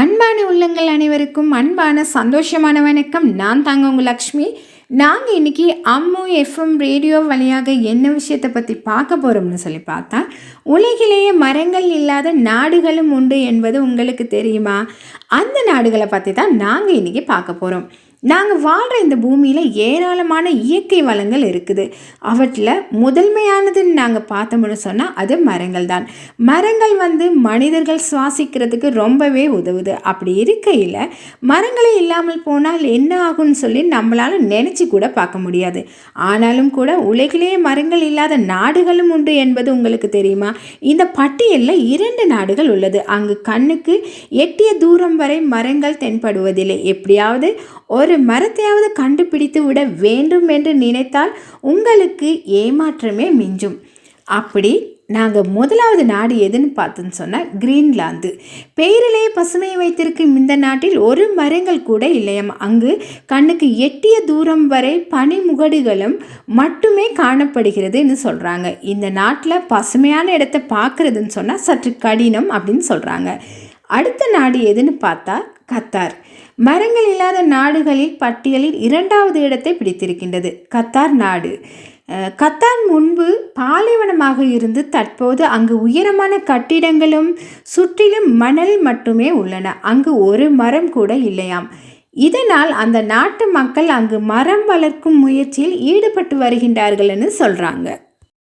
அன்பான உள்ளங்கள் அனைவருக்கும் அன்பான சந்தோஷமான வணக்கம். நான் தாங்க உங்கள் லக்ஷ்மி. நாங்கள் இன்றைக்கி அம்மு எஃப்எம் ரேடியோ வழியாக என்ன விஷயத்தை பற்றி பார்க்க போகிறோம்னு சொல்லி பார்த்தா, உலகிலேயே மரங்கள் இல்லாத நாடுகளும் உண்டு என்பது உங்களுக்கு தெரியுமா? அந்த நாடுகளை பற்றி தான் நாங்கள் இன்றைக்கி பார்க்க போகிறோம். நாங்கள் வாழ்கிற இந்த பூமியில் ஏராளமான இயற்கை வளங்கள் இருக்குது. அவற்றில் முதன்மையானதுன்னு நாங்கள் பார்த்தோம்னு சொன்னால் அது மரங்கள் தான். மரங்கள் மனிதர்கள் சுவாசிக்கிறதுக்கு ரொம்பவே உதவுது. அப்படி இருக்கையில் மரங்களே இல்லாமல் போனால் என்ன ஆகும்னு சொல்லி நம்மளால் நினச்சி கூட பார்க்க முடியாது. ஆனாலும் கூட உலகிலேயே மரங்கள் இல்லாத நாடுகளும் உண்டு என்பது உங்களுக்கு தெரியுமா? இந்த பட்டியலில் 2 நாடுகள் உள்ளது. அங்கு கண்ணுக்கு எட்டிய தூரம் வரை மரங்கள் தென்படுவதில்லை. எப்படியாவது ஒரு மரத்தையாவது கண்டுபிடித்து விட வேண்டும் என்று நினைத்தால் உங்களுக்கு ஏமாற்றமே மிஞ்சும். அப்படி நாங்கள் முதலாவது நாடு எதுன்னு பார்த்தோன்னு சொன்னால் கிரீன்லாந்து. பெயரிலே பசுமை வைத்திருக்கும் இந்த நாட்டில் ஒரு மரங்கள் கூட இல்லையாம். அங்கு கண்ணுக்கு எட்டிய தூரம் வரை பனிமுகடுகளும் மட்டுமே காணப்படுகிறதுன்னு சொல்கிறாங்க. இந்த நாட்டில் பசுமையான இடத்தை பார்க்குறதுன்னு சொன்னால் சற்று கடினம் அப்படின்னு சொல்கிறாங்க. அடுத்த நாடு எதுன்னு பார்த்தா கத்தார். மரங்கள் இல்லாத நாடுகளில் பட்டியலில் 2வது இடத்தை பிடித்திருக்கின்றது கத்தார் நாடு. கத்தார் முன்பு பாலைவனமாக இருந்து தற்போது அங்கு உயரமான கட்டிடங்களும் சுற்றிலும் மணல் மட்டுமே உள்ளன. அங்கு ஒரு மரம் கூட இல்லையாம். இதனால் அந்த நாட்டு மக்கள் அங்கு மரம் வளர்க்கும் முயற்சியில் ஈடுபட்டு வருகின்றார்கள்னு சொல்கிறாங்க.